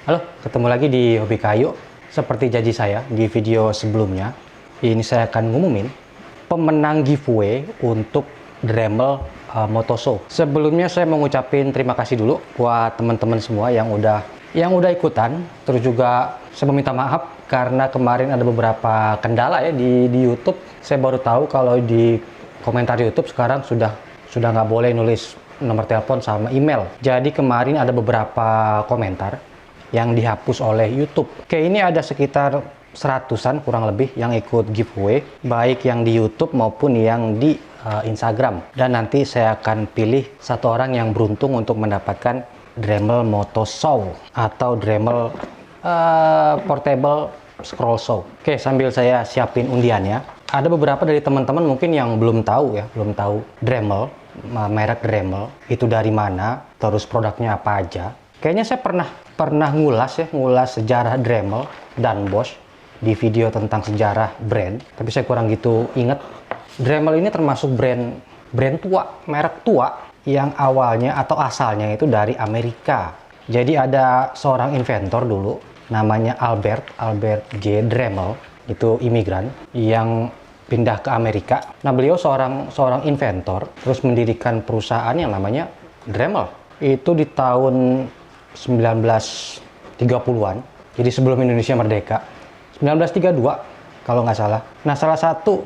Halo, ketemu lagi di Hobi Kayu. Seperti janji saya di video sebelumnya, ini saya akan ngumumin pemenang giveaway untuk Dremel Moto Show. Sebelumnya saya mau ngucapin terima kasih dulu buat teman-teman semua yang udah ikutan. Terus juga saya meminta maaf karena kemarin ada beberapa kendala ya di YouTube. Saya baru tahu kalau di komentar YouTube sekarang sudah nggak boleh nulis nomor telepon sama email. Jadi kemarin ada beberapa komentar yang dihapus oleh YouTube. Oke, ini ada sekitar 100-an kurang lebih yang ikut giveaway, baik yang di YouTube maupun yang di Instagram. Dan nanti saya akan pilih satu orang yang beruntung untuk mendapatkan Dremel Moto Show atau Dremel Portable Scroll Show. Oke, sambil saya siapin undiannya. Ada beberapa dari teman-teman mungkin yang belum tahu Dremel, merek Dremel itu dari mana, terus produknya apa aja. Kayaknya saya pernah ngulas sejarah Dremel dan Bosch di video tentang sejarah brand, tapi saya kurang gitu inget. Dremel ini termasuk brand tua, merek tua yang awalnya atau asalnya itu dari Amerika. Jadi ada seorang inventor dulu namanya Albert G. Dremel, itu imigran yang pindah ke Amerika. Nah, beliau seorang inventor, terus mendirikan perusahaan yang namanya Dremel. Itu di tahun 1930-an, jadi sebelum Indonesia merdeka, 1932 kalau nggak salah. Nah, salah satu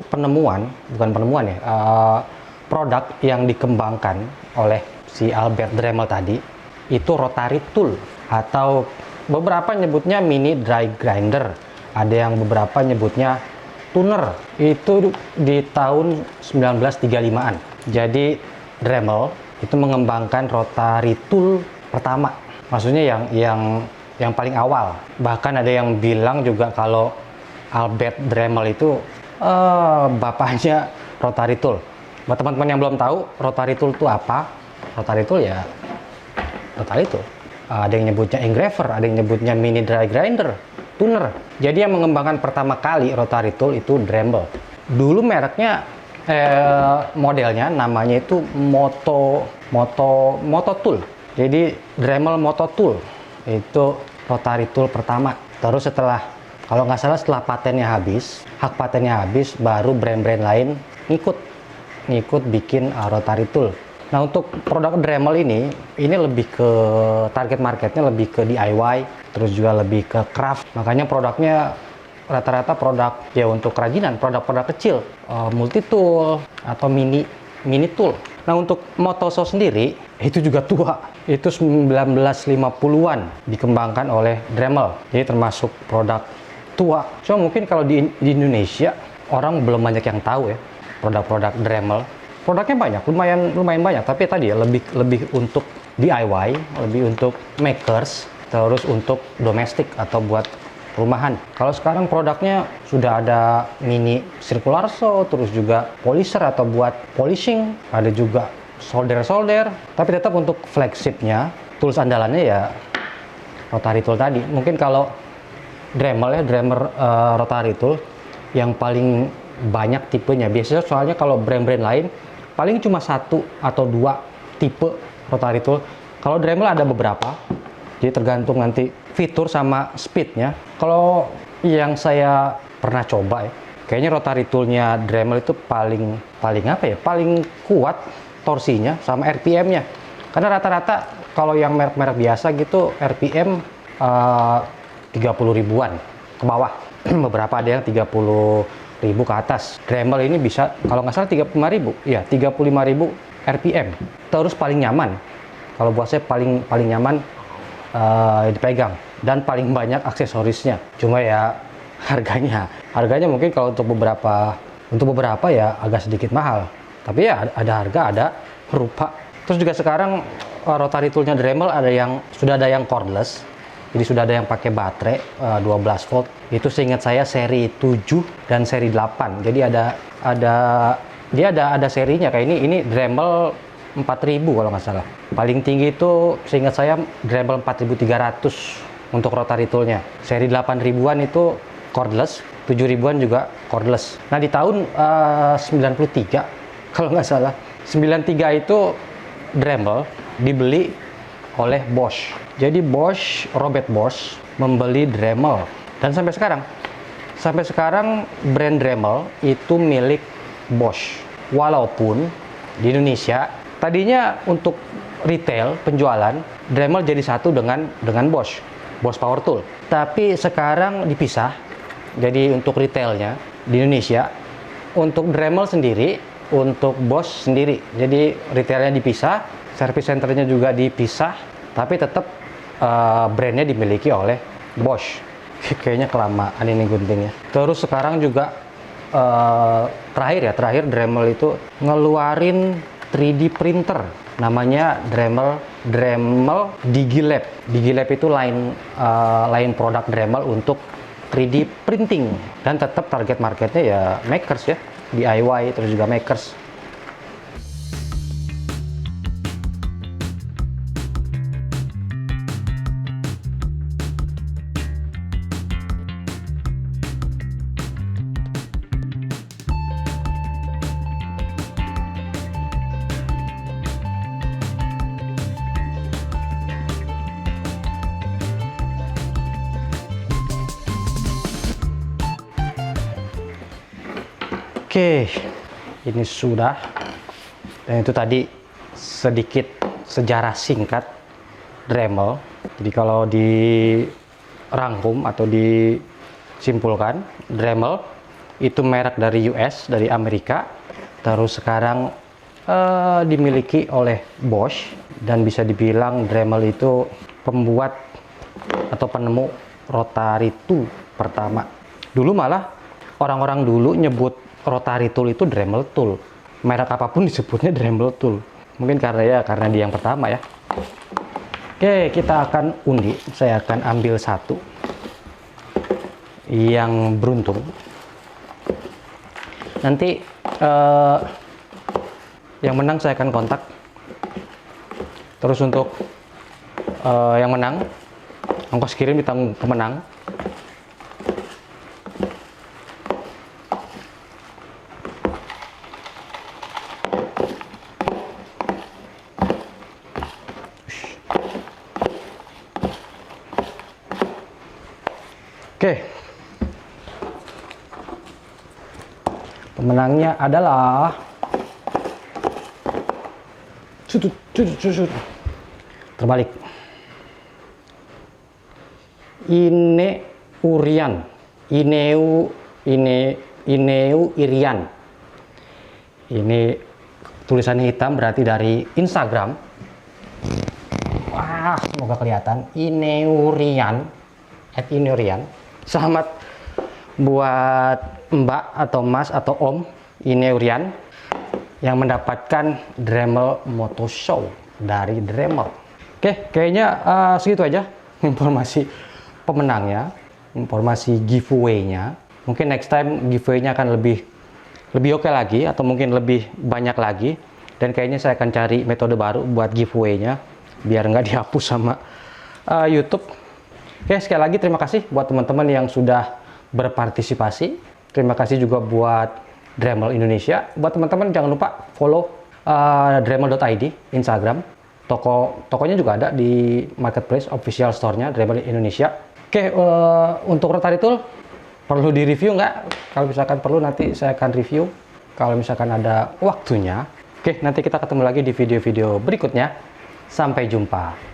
produk yang dikembangkan oleh si Albert Dremel tadi itu rotary tool, atau beberapa nyebutnya mini dry grinder, ada yang beberapa nyebutnya tuner. Itu di tahun 1935-an. Jadi Dremel itu mengembangkan rotary tool pertama. Maksudnya yang paling awal. Bahkan ada yang bilang juga kalau Albert Dremel itu bapaknya rotary tool. Buat teman-teman yang belum tahu rotary tool itu apa? Rotary tool ya rotary tool. Ada yang nyebutnya engraver, ada yang nyebutnya mini dry grinder, tuner. Jadi yang mengembangkan pertama kali rotary tool itu Dremel. Dulu mereknya modelnya namanya itu Moto Tool. Jadi Dremel Moto Tool itu rotary tool pertama. Terus kalau nggak salah setelah hak patennya habis, baru brand-brand lain ngikut bikin rotary tool. Nah, untuk produk Dremel ini lebih ke target marketnya lebih ke DIY, terus juga lebih ke craft. Makanya produknya rata-rata produk ya untuk kerajinan, produk-produk kecil, multi tool atau mini tool. Nah, untuk Moto Show sendiri itu juga tua. Itu 1950-an dikembangkan oleh Dremel. Jadi termasuk produk tua. Cuma mungkin kalau di Indonesia orang belum banyak yang tahu ya produk-produk Dremel. Produknya banyak, lumayan banyak, tapi tadi ya lebih untuk DIY, lebih untuk makers, terus untuk domestik atau buat rumahan. Kalau sekarang produknya sudah ada mini circular saw, terus juga polisher atau buat polishing, ada juga solder, tapi tetap untuk flagshipnya, tools andalannya ya rotary tool tadi. Mungkin kalau Dremel rotary tool yang paling banyak tipenya. Biasanya soalnya kalau brand-brand lain paling cuma satu atau dua tipe rotary tool. Kalau Dremel ada beberapa, jadi tergantung nanti fitur sama speednya. Kalau yang saya pernah coba ya, kayaknya rotary toolnya Dremel itu paling kuat torsinya sama RPM-nya. Karena rata-rata kalau yang merek-merek biasa gitu RPM 30 ribuan ke bawah. Beberapa ada yang 30 ribu ke atas. Dremel ini bisa kalau nggak salah 35 ribu, ya 35 ribu RPM. Terus paling nyaman, kalau buat saya paling nyaman dipegang dan paling banyak aksesorisnya. Cuma ya harganya mungkin kalau untuk beberapa ya agak sedikit mahal. Tapi ya ada harga, ada rupa. Terus juga sekarang rotary toolnya Dremel sudah ada yang cordless. Jadi sudah ada yang pakai baterai 12 volt. Itu seingat saya seri 7 dan seri 8. Jadi ada serinya kayak ini Dremel 4000 kalau nggak salah. Paling tinggi itu seingat saya Dremel 4300 untuk rotary toolnya. Seri 8 ribuan itu cordless, 7 ribuan juga cordless. Nah, di tahun 93 kalau nggak salah, 93 itu Dremel dibeli oleh Bosch. Jadi Robert Bosch membeli Dremel, dan sampai sekarang brand Dremel itu milik Bosch. Walaupun di Indonesia tadinya untuk retail penjualan Dremel jadi satu dengan Bosch Power Tool, tapi sekarang dipisah. Jadi untuk retailnya di Indonesia, untuk Dremel sendiri, untuk Bosch sendiri. Jadi retailnya dipisah, service centernya juga dipisah, tapi tetap brandnya dimiliki oleh Bosch. Kayaknya kelamaan ini guntingnya. Terus sekarang juga terakhir Dremel itu ngeluarin 3D printer, namanya Dremel Digilab. Digilab itu lain produk Dremel untuk 3D printing, dan tetap target marketnya ya makers ya, DIY, terus juga makers. Oke, ini sudah. Dan itu tadi sedikit sejarah singkat Dremel. Jadi kalau dirangkum atau disimpulkan, Dremel itu merek dari US, dari Amerika. Terus sekarang dimiliki oleh Bosch, dan bisa dibilang Dremel itu pembuat atau penemu rotary tool pertama. Dulu malah orang-orang dulu nyebut rotary tool itu Dremel tool. Merek apapun disebutnya Dremel tool. Mungkin karena dia yang pertama ya. Oke, kita akan undi. Saya akan ambil satu yang beruntung. Nanti yang menang saya akan kontak. Terus untuk yang menang, ongkos kirim ditanggung pemenang. Oke, pemenangnya adalah terbalik. Ineu Irian. Ini tulisannya hitam, berarti dari Instagram. Wah, semoga kelihatan. Ineurian. Selamat buat Mbak atau Mas atau Om Ineurian yang mendapatkan Dremel Moto Show dari Dremel. Oke, kayaknya segitu aja informasi pemenangnya, informasi giveaway-nya. Mungkin next time giveaway-nya akan lebih oke lagi, atau mungkin lebih banyak lagi. Dan kayaknya saya akan cari metode baru buat giveaway-nya biar nggak dihapus sama YouTube. Oke, sekali lagi terima kasih buat teman-teman yang sudah berpartisipasi. Terima kasih juga buat Dremel Indonesia. Buat teman-teman jangan lupa follow dremel.id Instagram. Tokonya juga ada di marketplace official store-nya Dremel Indonesia. Oke, untuk rotary tool perlu di-review nggak? Kalau misalkan perlu nanti saya akan review. Kalau misalkan ada waktunya. Oke, nanti kita ketemu lagi di video-video berikutnya. Sampai jumpa.